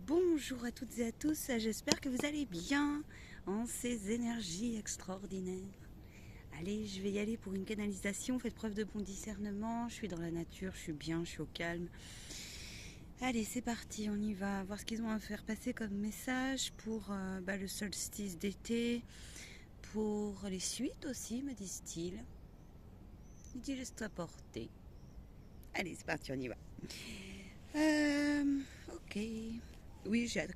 Bonjour à toutes et à tous, j'espère que vous allez bien en ces énergies extraordinaires. Allez, je vais y aller pour une canalisation, faites preuve de bon discernement, je suis dans la nature, je suis bien, je suis au calme. Allez, c'est parti, on y va, voir ce qu'ils ont à faire passer comme message pour le solstice d'été, pour les suites aussi, me disent-ils. Il dit laisse-toi porter. Allez, c'est parti, on y va. Ok. Oui, j'ai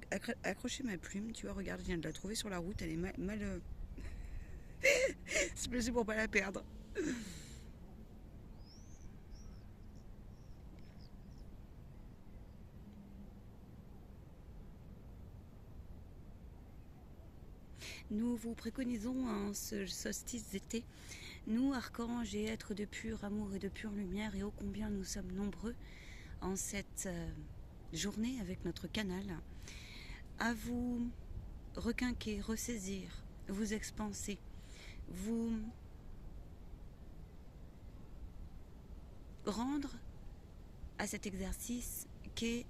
accroché ma plume, tu vois, regarde, je viens de la trouver sur la route, elle est mal c'est possible pour pas la perdre. Nous vous préconisons en ce solstice d'été, nous, archanges et êtres de pur amour et de pure lumière, et ô combien nous sommes nombreux en cette journée avec notre canal, à vous requinquer, ressaisir, vous expanser, vous rendre à cet exercice qu'est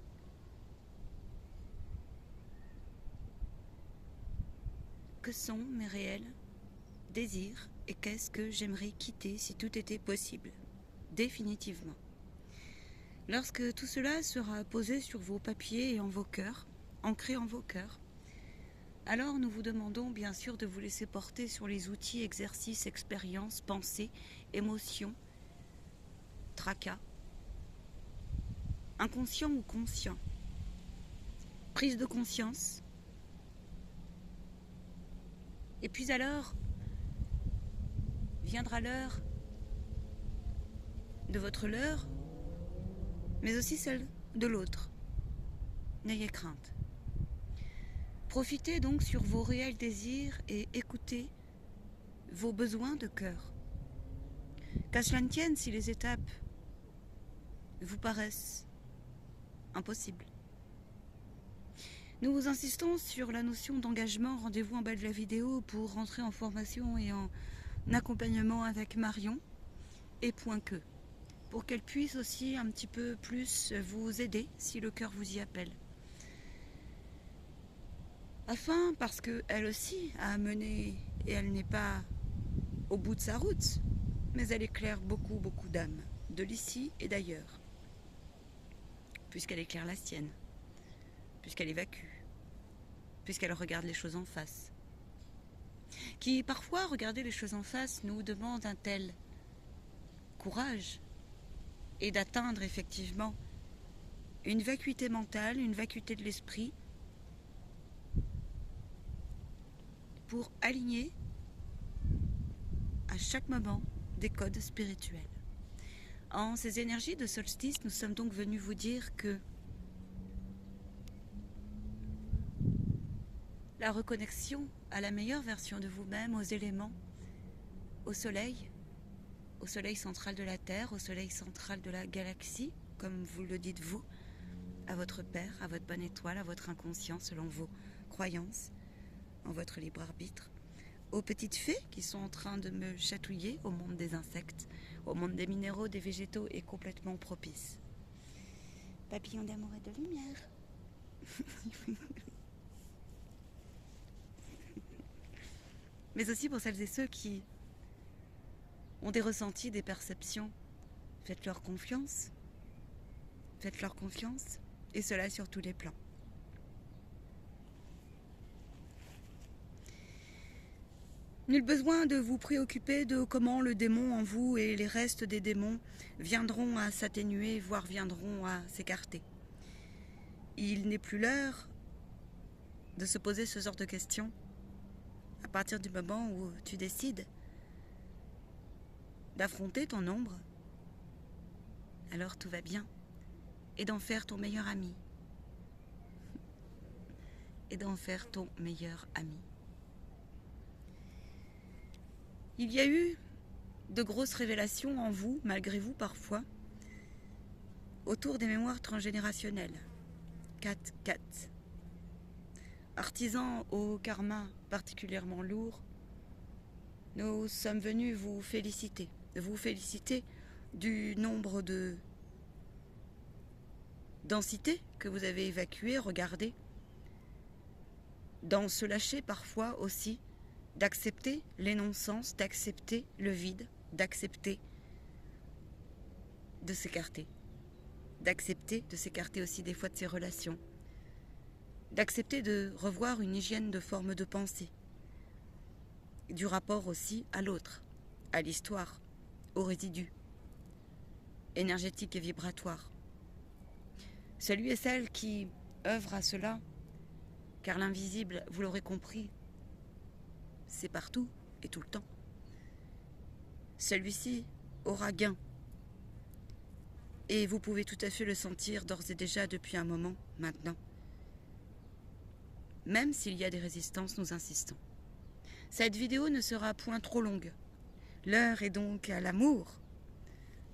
que sont mes réels désirs et qu'est-ce que j'aimerais quitter si tout était possible, définitivement. Lorsque tout cela sera posé sur vos papiers et en vos cœurs, ancré en vos cœurs, alors nous vous demandons bien sûr de vous laisser porter sur les outils, exercices, expériences, pensées, émotions, tracas, inconscients ou conscients, prise de conscience. Et puis alors, viendra l'heure de votre leurre, mais aussi celle de l'autre. N'ayez crainte. Profitez donc sur vos réels désirs et écoutez vos besoins de cœur. Qu'à cela ne tienne, si les étapes vous paraissent impossibles. Nous vous insistons sur la notion d'engagement. Rendez-vous en bas de la vidéo pour rentrer en formation et en accompagnement avec Marion et point que, pour qu'elle puisse aussi un petit peu plus vous aider si le cœur vous y appelle. Afin, parce qu'elle aussi a mené, et elle n'est pas au bout de sa route, mais elle éclaire beaucoup d'âmes, de l'ici et d'ailleurs, puisqu'elle éclaire la sienne, puisqu'elle évacue, puisqu'elle regarde les choses en face. Qui, parfois, regarder les choses en face nous demande un tel courage et d'atteindre effectivement une vacuité mentale, une vacuité de l'esprit, pour aligner à chaque moment des codes spirituels. En ces énergies de solstice, nous sommes donc venus vous dire que la reconnexion à la meilleure version de vous-même, aux éléments, au soleil central de la Terre, au soleil central de la galaxie, comme vous le dites vous, à votre Père, à votre bonne étoile, à votre inconscient, selon vos croyances, en votre libre arbitre, aux petites fées qui sont en train de me chatouiller, au monde des insectes, au monde des minéraux, des végétaux, est complètement propice. Papillon d'amour et de lumière. Mais aussi pour celles et ceux qui ont des ressentis, des perceptions. Faites-leur confiance. Faites-leur confiance. Et cela sur tous les plans. Nul besoin de vous préoccuper de comment le démon en vous et les restes des démons viendront à s'atténuer, voire viendront à s'écarter. Il n'est plus l'heure de se poser ce genre de questions à partir du moment où tu décides d'affronter ton ombre. Alors tout va bien. Et d'en faire ton meilleur ami. Et d'en faire ton meilleur ami. Il y a eu de grosses révélations en vous, malgré vous parfois, autour des mémoires transgénérationnelles. 4-4. Artisans au karma particulièrement lourd, nous sommes venus vous féliciter. Vous féliciter du nombre de densités que vous avez évacuées, regardez, dans se lâcher parfois aussi, d'accepter les non-sens, d'accepter le vide, d'accepter de s'écarter. D'accepter de s'écarter aussi des fois de ses relations. D'accepter de revoir une hygiène de forme de pensée. Du rapport aussi à l'autre, à l'histoire, aux résidus, énergétiques et vibratoires. Celui et celle qui œuvrent à cela, car l'invisible, vous l'aurez compris, c'est partout et tout le temps. Celui-ci aura gain. Et vous pouvez tout à fait le sentir d'ores et déjà depuis un moment maintenant. Même s'il y a des résistances, nous insistons. Cette vidéo ne sera point trop longue. L'heure est donc à l'amour.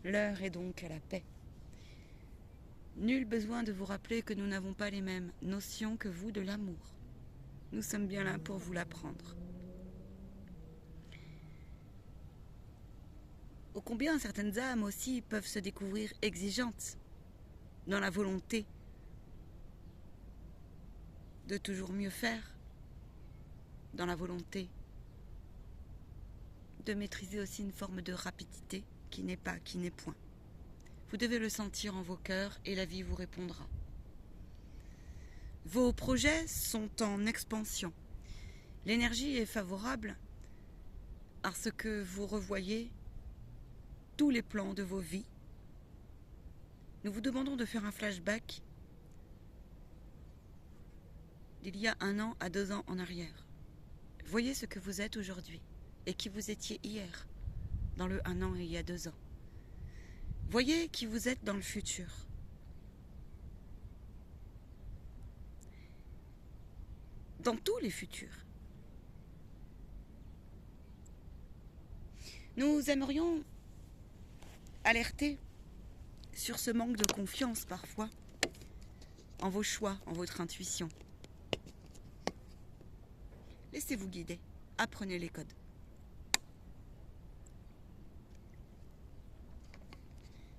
L'heure est donc à la paix. Nul besoin de vous rappeler que nous n'avons pas les mêmes notions que vous de l'amour. Nous sommes bien là pour vous l'apprendre. Ô combien certaines âmes aussi peuvent se découvrir exigeantes dans la volonté de toujours mieux faire, dans la volonté de maîtriser aussi une forme de rapidité qui n'est point. Vous devez le sentir en vos cœurs et la vie vous répondra. Vos projets sont en expansion. L'énergie est favorable à ce que vous revoyez tous les plans de vos vies. Nous vous demandons de faire un flashback d'il y a 1 an à 2 ans en arrière. Voyez ce que vous êtes aujourd'hui et qui vous étiez hier, dans le 1 an et il y a 2 ans. Voyez qui vous êtes dans le futur. Dans tous les futurs. Nous aimerions alerter sur ce manque de confiance parfois en vos choix, en votre intuition. Laissez-vous guider, apprenez les codes.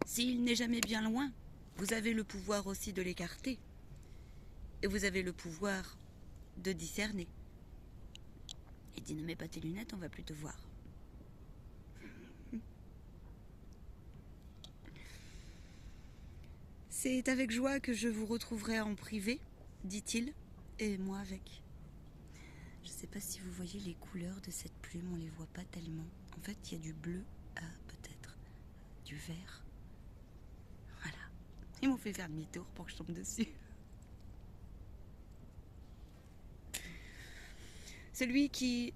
S'il n'est jamais bien loin, vous avez le pouvoir aussi de l'écarter. Et vous avez le pouvoir de discerner. Et dis, ne mets pas tes lunettes, on va plus te voir. C'est avec joie que je vous retrouverai en privé, dit-il, et moi avec. Je ne sais pas si vous voyez les couleurs de cette plume, on ne les voit pas tellement. En fait, il y a du bleu à peut-être du vert. Voilà. Ils m'ont fait faire demi-tour pour que je tombe dessus. Celui qui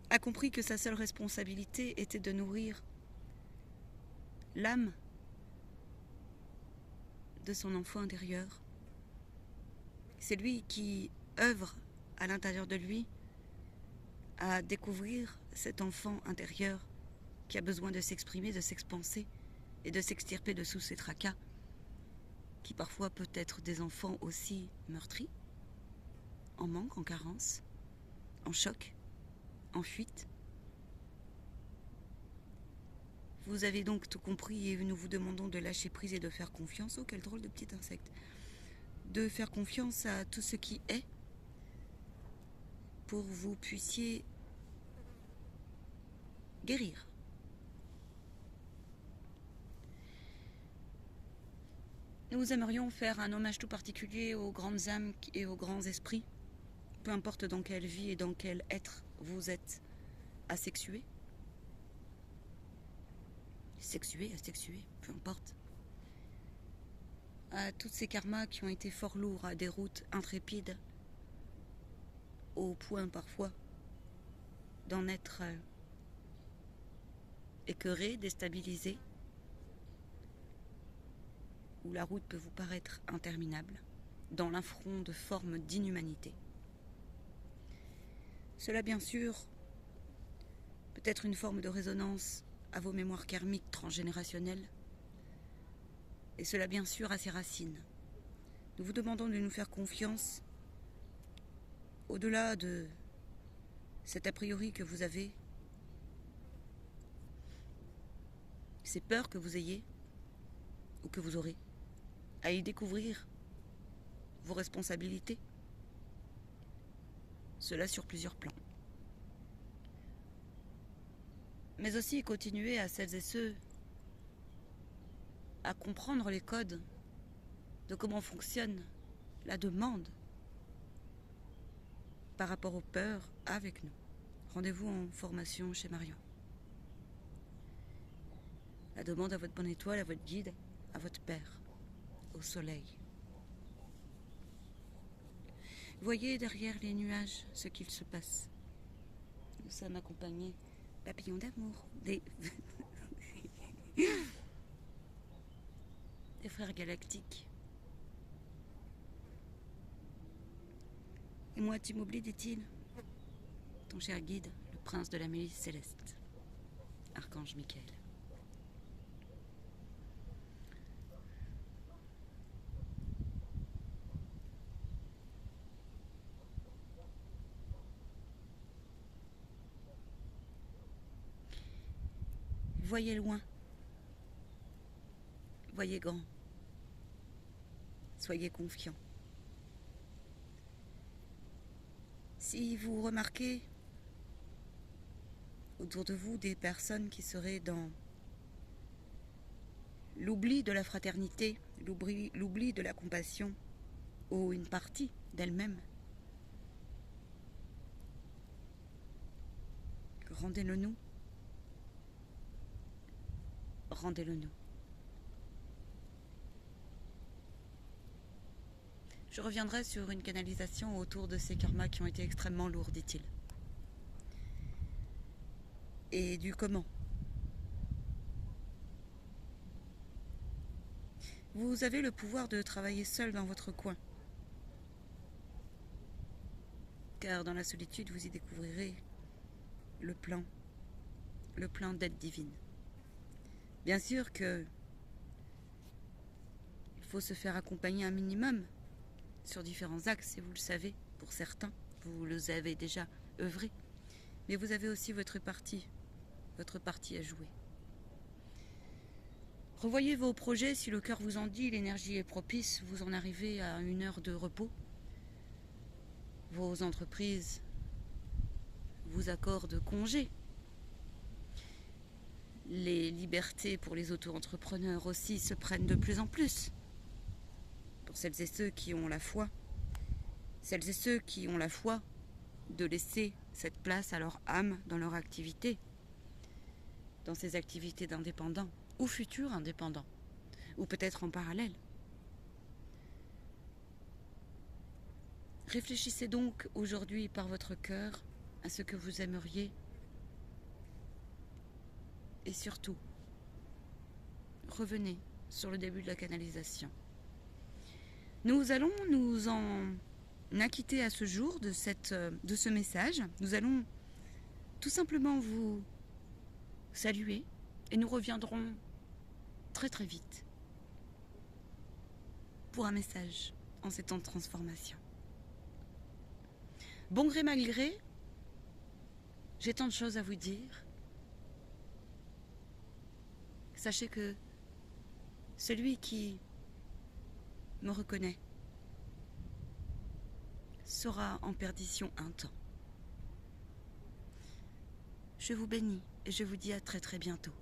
a compris que sa seule responsabilité était de nourrir l'âme de son enfant intérieur. C'est lui qui œuvre à l'intérieur de lui à découvrir cet enfant intérieur qui a besoin de s'exprimer, de s'expanser et de s'extirper de sous ses tracas, qui parfois peut être des enfants aussi meurtris, en manque, en carence, en choc, en fuite. Vous avez donc tout compris et nous vous demandons de lâcher prise et de faire confiance. Oh, quel drôle de petit insecte. De faire confiance à tout ce qui est pour que vous puissiez guérir. Nous aimerions faire un hommage tout particulier aux grandes âmes et aux grands esprits, peu importe dans quelle vie et dans quel être vous êtes asexués. Sexués, asexués, peu importe. À tous ces karmas qui ont été fort lourds, à des routes intrépides, au point parfois d'en être écœuré, déstabilisé, où la route peut vous paraître interminable, dans l'affront de formes d'inhumanité. Cela, bien sûr, peut être une forme de résonance à vos mémoires karmiques transgénérationnelles, et cela, bien sûr, à ses racines. Nous vous demandons de nous faire confiance au-delà de cet a priori que vous avez, ces peurs que vous ayez ou que vous aurez, à y découvrir vos responsabilités, cela sur plusieurs plans. Mais aussi continuer à celles et ceux à comprendre les codes de comment fonctionne la demande par rapport aux peurs avec nous. Rendez-vous en formation chez Marion. La demande à votre bonne étoile, à votre guide, à votre père, au soleil. Voyez derrière les nuages ce qu'il se passe. Nous sommes accompagnés, papillons d'amour, des frères galactiques. Et moi, tu m'oublies, dit-il. Ton cher guide, le prince de la milice céleste, Archange Michael. Voyez loin, voyez grand, soyez confiants. Si vous remarquez autour de vous des personnes qui seraient dans l'oubli de la fraternité, l'oubli de la compassion, ou une partie d'elles-mêmes, rendez-le nous. Rendez-le nous. Je reviendrai sur une canalisation autour de ces karmas qui ont été extrêmement lourds, dit-il. Et du comment. Vous avez le pouvoir de travailler seul dans votre coin. Car dans la solitude, vous y découvrirez le plan d'aide divine. Bien sûr que il faut se faire accompagner un minimum sur différents axes, et vous le savez, pour certains, vous les avez déjà œuvré. Mais vous avez aussi votre partie à jouer. Revoyez vos projets, si le cœur vous en dit, l'énergie est propice, vous en arrivez à 1 heure de repos. Vos entreprises vous accordent congé. Les libertés pour les auto-entrepreneurs aussi se prennent de plus en plus. Pour celles et ceux qui ont la foi, de laisser cette place à leur âme dans leur activité, dans ces activités d'indépendants ou futurs indépendants, ou peut-être en parallèle. Réfléchissez donc aujourd'hui par votre cœur à ce que vous aimeriez. Et surtout, revenez sur le début de la canalisation. Nous allons nous en acquitter à ce jour de ce message. Nous allons tout simplement vous saluer et nous reviendrons très très vite pour un message en ces temps de transformation. Bon gré mal gré, j'ai tant de choses à vous dire. Sachez que celui qui me reconnaît sera en perdition un temps. Je vous bénis et je vous dis à très très bientôt.